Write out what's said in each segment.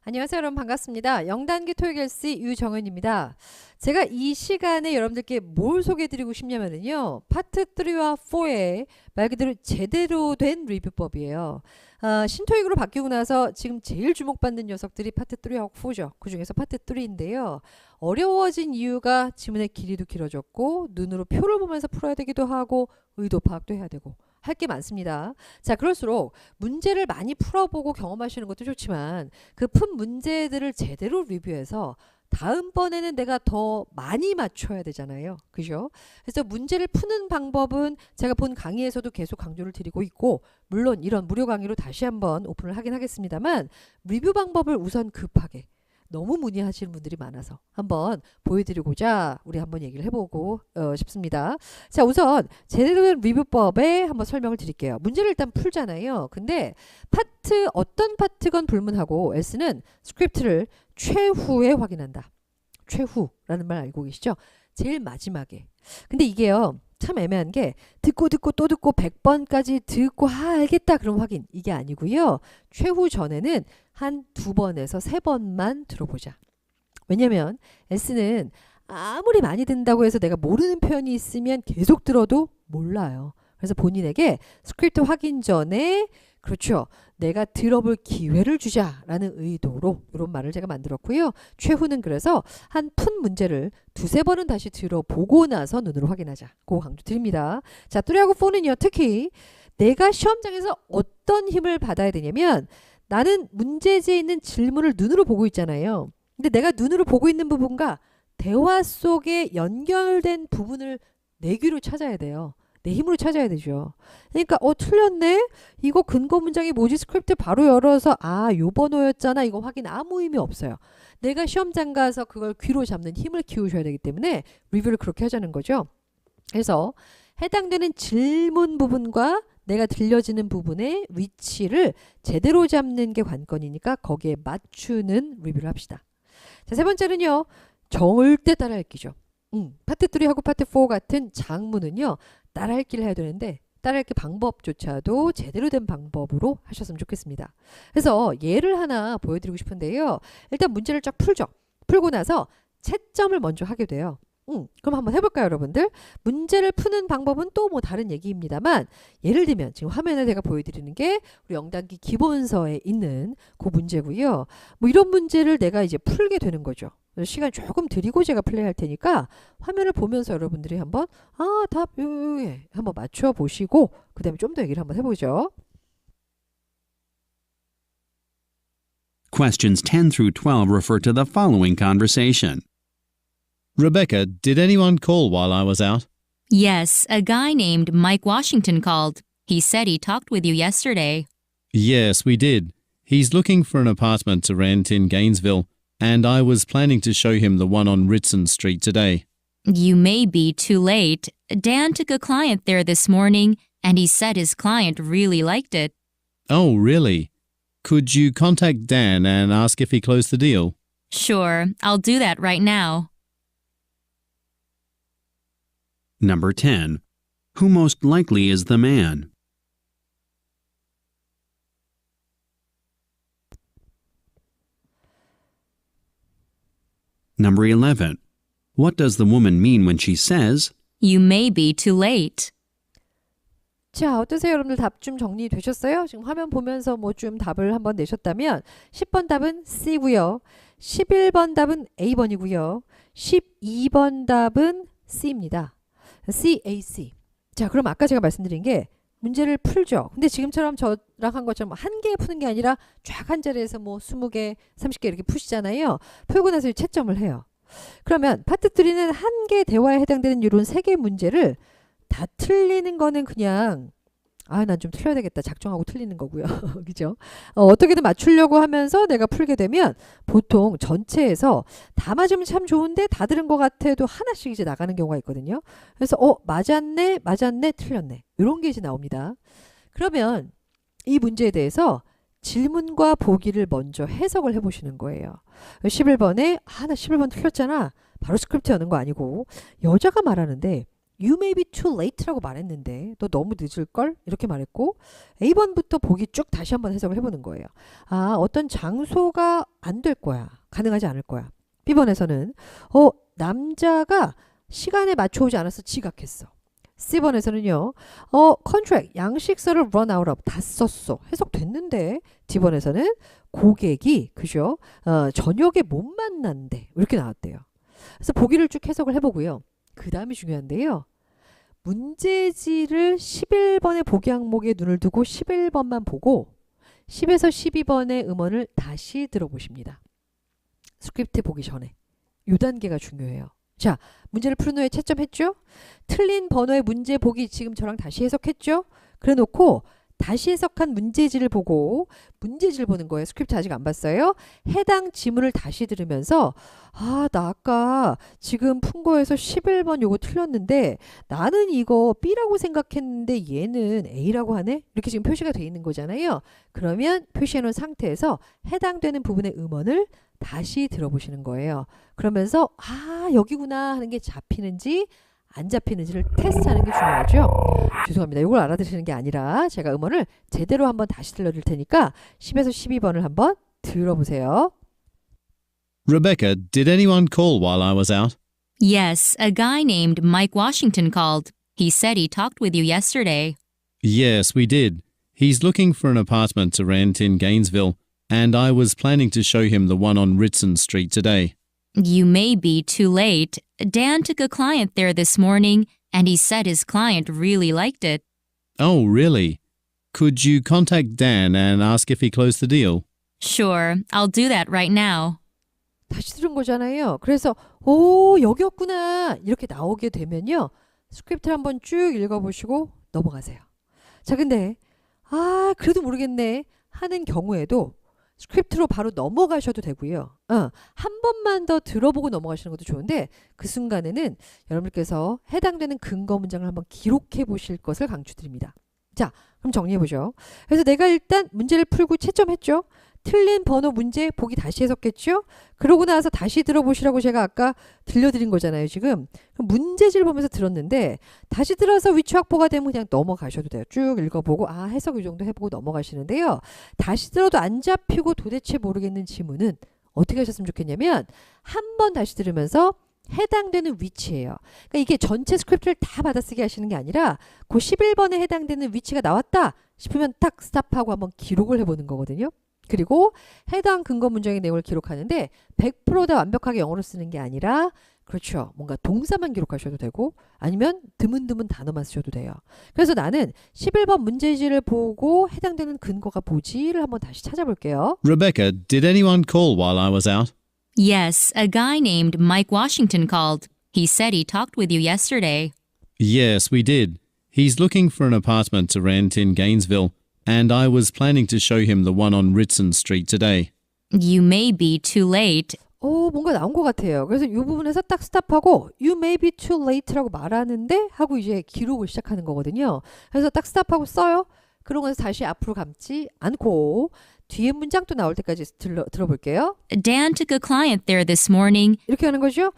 안녕하세요, 여러분. 반갑습니다. 0단계 토익 LC 유정은입니다. 제가 이 시간에 여러분들께 뭘 소개해드리고 싶냐면요. 파트 3와 4의 말 그대로 제대로 된 리뷰법이에요. 신토익으로 바뀌고 나서 지금 제일 주목받는 녀석들이 파트 3하고 4죠. 그 중에서 파트 3인데요. 어려워진 이유가 지문의 길이도 길어졌고 눈으로 표를 보면서 풀어야 되기도 하고 의도 파악도 해야 되고 할 게 많습니다. 자, 그럴수록 문제를 많이 풀어보고 경험하시는 것도 좋지만 그 푼 문제들을 제대로 리뷰해서 다음번에는 내가 더 많이 맞춰야 되잖아요. 그죠? 그래서 문제를 푸는 방법은 제가 본 강의에서도 계속 강조를 드리고 있고 물론 이런 무료 강의로 다시 한번 오픈을 하긴 하겠습니다만 리뷰 방법을 우선 급하게 너무 문의하시는 분들이 많아서 한번 보여드리고자 우리 한번 얘기를 해보고 싶습니다. 자, 우선 제대로 된 리뷰법에 한번 설명을 드릴게요. 문제를 일단 풀잖아요. 근데 어떤 파트건 불문하고 S는 스크립트를 최후에 확인한다. 최후라는 말 알고 계시죠? 제일 마지막에. 근데 이게요. 참 애매한 게 듣고 또 듣고 100번까지 듣고 알겠다 그럼 확인 이게 아니고요. 최후 전에는 한 2번에서 3번만 들어보자. 왜냐면 S는 아무리 많이 듣는다고 해서 내가 모르는 표현이 있으면 계속 들어도 몰라요. 그래서 본인에게 스크립트 확인 전에 그렇죠. 내가 들어볼 기회를 주자라는 의도로 이런 말을 제가 만들었고요. 최후는 그래서 한 푼 문제를 2-3번은 다시 들어보고 나서 눈으로 확인하자. 그거 강조 드립니다. 자, 3하고 4는요. 특히 내가 시험장에서 어떤 힘을 받아야 되냐면 나는 문제지에 있는 질문을 눈으로 보고 있잖아요. 근데 내가 눈으로 보고 있는 부분과 대화 속에 연결된 부분을 내 귀로 찾아야 돼요. 내 힘으로 찾아야 되죠. 그러니까 틀렸네? 이거 근거 문장이 뭐지? 스크립트 바로 열어서 요 번호였잖아. 이거 확인 아무 의미 없어요. 내가 시험장 가서 그걸 귀로 잡는 힘을 키우셔야 되기 때문에 리뷰를 그렇게 하자는 거죠. 그래서 해당되는 질문 부분과 내가 들려지는 부분의 위치를 제대로 잡는 게 관건이니까 거기에 맞추는 리뷰를 합시다. 자, 3번째는요. 절대 따라읽기죠. 파트 3하고 파트 4 같은 장문은요. 따라읽기를 해야 되는데 따라읽기 방법조차도 제대로 된 방법으로 하셨으면 좋겠습니다. 그래서 예를 하나 보여드리고 싶은데요. 일단 문제를 쫙 풀죠. 풀고 나서 채점을 먼저 하게 돼요. 그럼 한번 해볼까요, 여러분들? 문제를 푸는 방법은 또 뭐 다른 얘기입니다만 예를 들면 지금 화면에 제가 보여드리는 게 우리 0단계 기본서에 있는 그 문제고요. 뭐 이런 문제를 내가 이제 풀게 되는 거죠. 시간 조금 드리고 제가 플레이할 테니까 화면을 보면서 여러분들이 한번 답 요게 한번 맞춰 보시고 그 다음에 좀 더 얘기를 한번 해보죠. Questions 10 through 12 refer to the following conversation. Rebecca, did anyone call while I was out? Yes, a guy named Mike Washington called. He said he talked with you yesterday. Yes, we did. He's looking for an apartment to rent in Gainesville, and I was planning to show him the one on Ritson Street today. You may be too late. Dan took a client there this morning, and he said his client really liked it. Oh, really? Could you contact Dan and ask if he closed the deal? Sure, I'll do that right now. Number 10. Who most likely is the man? Number 11. What does the woman mean when she says, You may be too late. 자, 어떠세요? 여러분들 답 좀 정리되셨어요? 지금 화면 보면서 뭐 좀 답을 한번 내셨다면 10번 답은 C고요. 11번 답은 A번이고요. 12번 답은 C입니다. CAC. 자, 그럼 아까 제가 말씀드린 게 문제를 풀죠. 근데 지금처럼 저랑 한 것처럼 한 개 푸는 게 아니라 쫙 한 자리에서 뭐 20개, 30개 이렇게 푸시잖아요. 풀고 나서 채점을 해요. 그러면 파트 3는 한 개 대화에 해당되는 이런 3개 문제를 다 틀리는 거는 그냥 난 좀 틀려야 되겠다 작정하고 틀리는 거고요. 그죠? 어떻게든 맞추려고 하면서 내가 풀게 되면 보통 전체에서 다 맞으면 참 좋은데 다 들은 것 같아도 하나씩 이제 나가는 경우가 있거든요. 그래서 맞았네, 틀렸네. 이런 게 이제 나옵니다. 그러면 이 문제에 대해서 질문과 보기를 먼저 해석을 해보시는 거예요. 11번에 나 11번 틀렸잖아. 바로 스크립트 여는 거 아니고 여자가 말하는데 You may be too late라고 말했는데 너 너무 늦을걸? 이렇게 말했고 A번부터 보기 쭉 다시 한번 해석을 해보는 거예요. 아, 어떤 장소가 안 될 거야. 가능하지 않을 거야. B번에서는 남자가 시간에 맞춰오지 않아서 지각했어. C번에서는요. contract, 양식서를 run out of, 다 썼어. 해석됐는데 D번에서는 고객이 그죠? 저녁에 못 만난대. 이렇게 나왔대요. 그래서 보기를 쭉 해석을 해보고요. 그 다음이 중요한데요. 문제지를 11번의 보기 항목에 눈을 두고 11번만 보고 10에서 12번의 음원을 다시 들어보십니다. 스크립트 보기 전에. 이 단계가 중요해요. 자, 문제를 푸른 후에 채점했죠? 틀린 번호의 문제 보기 지금 저랑 다시 해석했죠? 그래 놓고 다시 해석한 문제지를 보고 문제지를 보는 거예요. 스크립트 아직 안 봤어요? 해당 지문을 다시 들으면서 아, 나 아까 지금 푼 거에서 11번 요거 틀렸는데 나는 이거 B라고 생각했는데 얘는 A라고 하네? 이렇게 지금 표시가 돼 있는 거잖아요. 그러면 표시해 놓은 상태에서 해당되는 부분의 음원을 다시 들어보시는 거예요. 그러면서 아, 여기구나 하는 게 잡히는지 안 잡히는지를 테스트하는 게 중요하죠. 죄송합니다. 이걸 알아들으시는 게 아니라 제가 음원을 제대로 한번 다시 들려드릴 테니까 10에서 12번을 한번 들어보세요. Rebecca, did anyone call while I was out? Yes, a guy named Mike Washington called. He said he talked with you yesterday. Yes, we did. He's looking for an apartment to rent in Gainesville, and I was planning to show him the one on Ritson Street today. You may be too late. Dan took a client there this morning, and he said his client really liked it. Oh, really? Could you contact Dan and ask if he closed the deal? Sure, I'll do that right now. 다시 들은 거잖아요. 그래서 오, 여기였구나 이렇게 나오게 되면요. 스크립트를 한번 쭉 읽어보시고 넘어가세요. 자, 근데 아, 그래도 모르겠네 하는 경우에도 스크립트로 바로 넘어가셔도 되고요. 한 번만 더 들어보고 넘어가시는 것도 좋은데 그 순간에는 여러분께서 해당되는 근거 문장을 한번 기록해 보실 것을 강추드립니다. 자, 그럼 정리해보죠. 그래서 내가 일단 문제를 풀고 채점했죠. 틀린 번호 문제 보기 다시 해석했죠. 그러고 나서 다시 들어보시라고 제가 아까 들려드린 거잖아요. 지금 문제지를 보면서 들었는데 다시 들어서 위치 확보가 되면 그냥 넘어가셔도 돼요. 쭉 읽어보고 아, 해석 이 정도 해보고 넘어가시는데요. 다시 들어도 안 잡히고 도대체 모르겠는 지문은 어떻게 하셨으면 좋겠냐면 한 번 다시 들으면서 해당되는 위치예요. 그러니까 이게 전체 스크립트를 다 받아쓰기 하시는 게 아니라 그 11번에 해당되는 위치가 나왔다 싶으면 딱 스탑하고 한번 기록을 해보는 거거든요. 그리고 해당 근거 문장의 내용을 기록하는데 100% 다 완벽하게 영어로 쓰는 게 아니라 그렇죠. 뭔가 동사만 기록하셔도 되고 아니면 드문드문 단어만 쓰셔도 돼요. 그래서 나는 11번 문제지를 보고 해당되는 근거가 뭐지를 한번 다시 찾아볼게요. Rebecca, did anyone call while I was out? Yes, a guy named Mike Washington called. He said he talked with you yesterday. Yes, we did. He's looking for an apartment to rent in Gainesville, and I was planning to show him the one on Ritson Street today. You may be too late. 뭔가 나온 것 같아요. 그래서 이 부분에서 딱 스탑하고 You may be too late라고 말하는데 하고 이제 기록을 시작하는 거거든요. 그래서 딱 스탑하고 써요. 그러고 나서 다시 앞으로 감지 않고 뒤에 문장 또 나올 때까지 들어볼게요. Dan took a client there this morning. 이렇게 하는 거죠.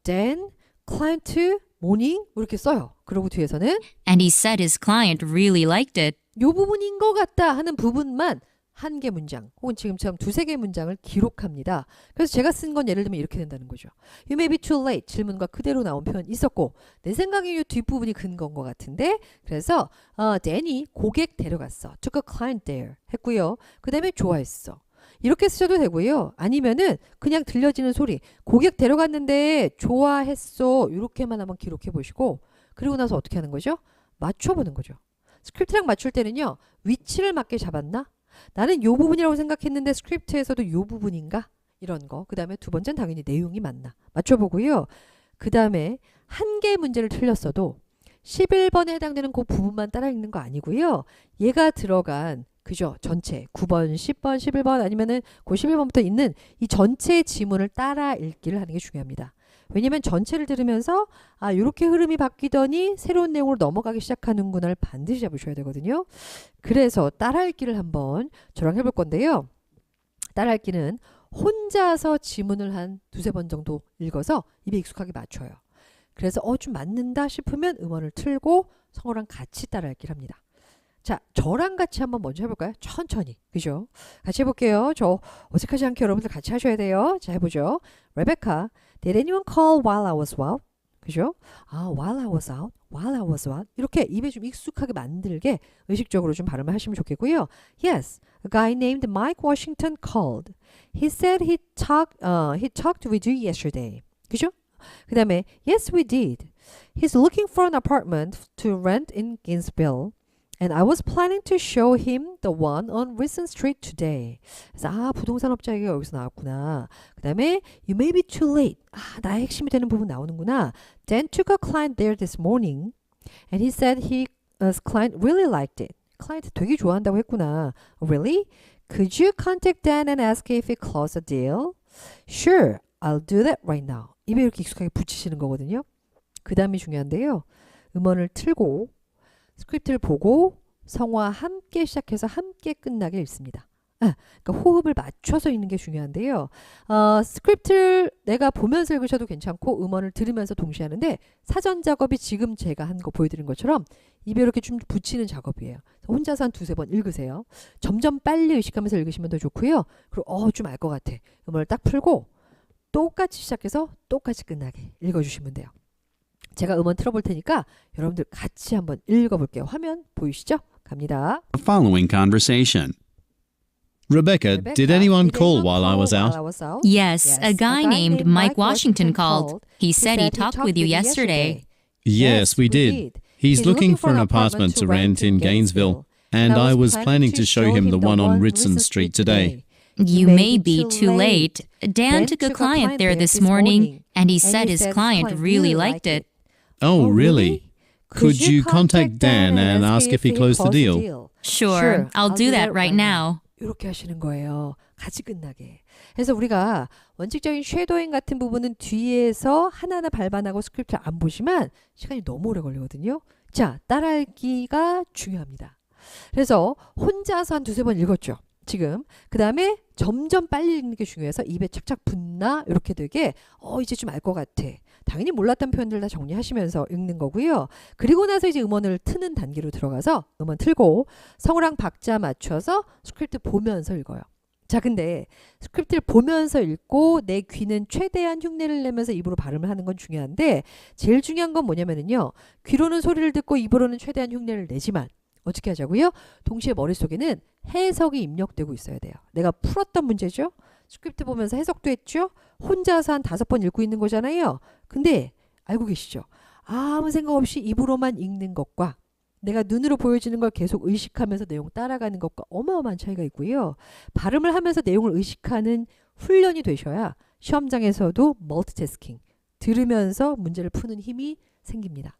Dan, client, morning 이렇게 써요. 그러고 뒤에서는 And he said his client really liked it. 요 부분인 것 같다 하는 부분만 한 개 문장 혹은 지금처럼 두세 개 문장을 기록합니다. 그래서 제가 쓴 건 예를 들면 이렇게 된다는 거죠. You may be too late 질문과 그대로 나온 표현 있었고 내 생각에 이 뒷부분이 근거인 것 같은데 그래서 Dan이 고객 데려갔어. Took a client there 했고요. 그 다음에 좋아했어. 이렇게 쓰셔도 되고요. 아니면은 그냥 들려지는 소리 고객 데려갔는데 좋아했어. 이렇게만 한번 기록해 보시고 그리고 나서 어떻게 하는 거죠? 맞춰보는 거죠. 스크립트랑 맞출 때는요. 위치를 맞게 잡았나? 나는 요 부분이라고 생각했는데 스크립트에서도 요 부분인가? 이런 거. 그 다음에 두 번째는 당연히 내용이 맞나? 맞춰보고요. 그 다음에 한 개의 문제를 틀렸어도 11번에 해당되는 그 부분만 따라 읽는 거 아니고요. 얘가 들어간 그죠? 전체 9번, 10번, 11번 아니면은 그 11번부터 있는 이 전체의 지문을 따라 읽기를 하는 게 중요합니다. 왜냐면 전체를 들으면서 아, 이렇게 흐름이 바뀌더니 새로운 내용으로 넘어가기 시작하는구나를 반드시 잡으셔야 되거든요. 그래서 따라 읽기를 한번 저랑 해볼 건데요. 따라 읽기는 혼자서 지문을 한 두세 번 정도 읽어서 입에 익숙하게 맞춰요. 그래서 좀 맞는다 싶으면 음원을 틀고 성우랑 같이 따라하기를 합니다. 자, 저랑 같이 한번 먼저 해볼까요? 천천히. 그죠? 같이 해볼게요. 저 어색하지 않게 여러분들 같이 하셔야 돼요. 자, 해보죠. Rebecca, did anyone call while I was out? 그죠? while I was out, while I was out. 이렇게 입에 좀 익숙하게 만들게 의식적으로 좀 발음을 하시면 좋겠고요. Yes, a guy named Mike Washington called. He said he talked with you yesterday. 그죠? 그 다음에 Yes, we did. He's looking for an apartment to rent in Gainesville. And I was planning to show him the one on Wilson Street today. 그래서 부동산 업자 얘기가 여기서 나왔구나. 그 다음에 You may be too late. 나의 핵심이 되는 부분 나오는구나. Dan took a client there this morning. And he said his client really liked it. 클라이언트 되게 좋아한다고 했구나. Really? Could you contact Dan and ask if he closed a deal? Sure, I'll do that right now. 입에 이렇게 익숙하게 붙이시는 거거든요. 그 다음이 중요한데요. 음원을 틀고 스크립트를 보고 성우와 함께 시작해서 함께 끝나게 읽습니다. 그러니까 호흡을 맞춰서 읽는 게 중요한데요. 스크립트를 내가 보면서 읽으셔도 괜찮고 음원을 들으면서 동시에 하는데 사전 작업이 지금 제가 한 거 보여드린 것처럼 입에 이렇게 좀 붙이는 작업이에요. 혼자서 한 두세 번 읽으세요. 점점 빨리 의식하면서 읽으시면 더 좋고요. 그리고 좀 알 것 같아. 음원을 딱 풀고 똑같이 시작해서 똑같이 끝나게 읽어주시면 돼요. 제가 음원 틀어볼 테니까 여러분들 같이 한번 읽어볼게요. 화면 보이시죠? 갑니다. The following conversation. Rebecca, did anyone call while I was out? Yes, a guy named Mike Washington called. He said he talked with you yesterday. Yes, we did. He's looking for an apartment to rent in Gainesville, and I was planning to show him the one on Ritson Street today. You may be too late. Dan took a client there this morning, and he said his client really liked it. Oh, really? Could you contact Dan and ask if he closed the deal? Sure, I'll do that right now. 이렇게 하시는 거예요. 같이 끝나게. 그래서 우리가 원칙적인 쉐도잉 같은 부분은 뒤에서 하나하나 발반하고 스크립트를 안 보시면 시간이 너무 오래 걸리거든요. 자, 따라하기가 중요합니다. 그래서 혼자서 한 두세 번 읽었죠. 지금. 그 다음에 점점 빨리 읽는 게 중요해서 입에 착착 붙나 이렇게 되게 이제 좀 알 것 같아. 당연히 몰랐던 표현들 다 정리하시면서 읽는 거고요. 그리고 나서 이제 음원을 트는 단계로 들어가서 음원 틀고 성우랑 박자 맞춰서 스크립트 보면서 읽어요. 자, 근데 스크립트를 보면서 읽고 내 귀는 최대한 흉내를 내면서 입으로 발음을 하는 건 중요한데 제일 중요한 건 뭐냐면요. 귀로는 소리를 듣고 입으로는 최대한 흉내를 내지만 어떻게 하자고요? 동시에 머릿속에는 해석이 입력되고 있어야 돼요. 내가 풀었던 문제죠. 스크립트 보면서 해석도 했죠. 혼자서 한 5번 읽고 있는 거잖아요. 근데 알고 계시죠? 아무 생각 없이 입으로만 읽는 것과 내가 눈으로 보여지는 걸 계속 의식하면서 내용 따라가는 것과 어마어마한 차이가 있고요. 발음을 하면서 내용을 의식하는 훈련이 되셔야 시험장에서도 멀티태스킹, 들으면서 문제를 푸는 힘이 생깁니다.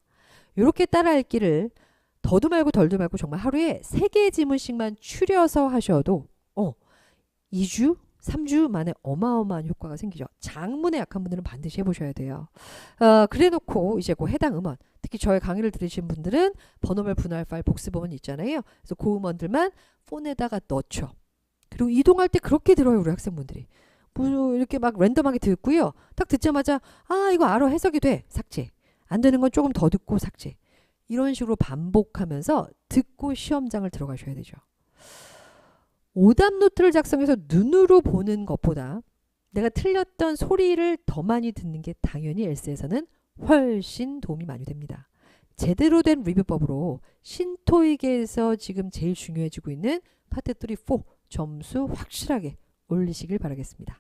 이렇게 따라 읽기를 더도 말고 덜도 말고 정말 하루에 3개의 지문씩만 추려서 하셔도 2주, 3주 만에 어마어마한 효과가 생기죠. 장문에 약한 분들은 반드시 해보셔야 돼요. 그래 놓고 이제 그 해당 음원, 특히 저의 강의를 들으신 분들은 번호별 분할 파일 복습 음원 있잖아요. 그래서 그 음원들만 폰에다가 넣죠. 그리고 이동할 때 그렇게 들어요. 우리 학생분들이. 뭐 이렇게 막 랜덤하게 듣고요. 딱 듣자마자 이거 알아, 해석이 돼. 삭제. 안 되는 건 조금 더 듣고 삭제. 이런 식으로 반복하면서 듣고 시험장을 들어가셔야 되죠. 오답 노트를 작성해서 눈으로 보는 것보다 내가 틀렸던 소리를 더 많이 듣는 게 당연히 엘스에서는 훨씬 도움이 많이 됩니다. 제대로 된 리뷰법으로 신토익에서 지금 제일 중요해지고 있는 파트 3, 4 점수 확실하게 올리시길 바라겠습니다.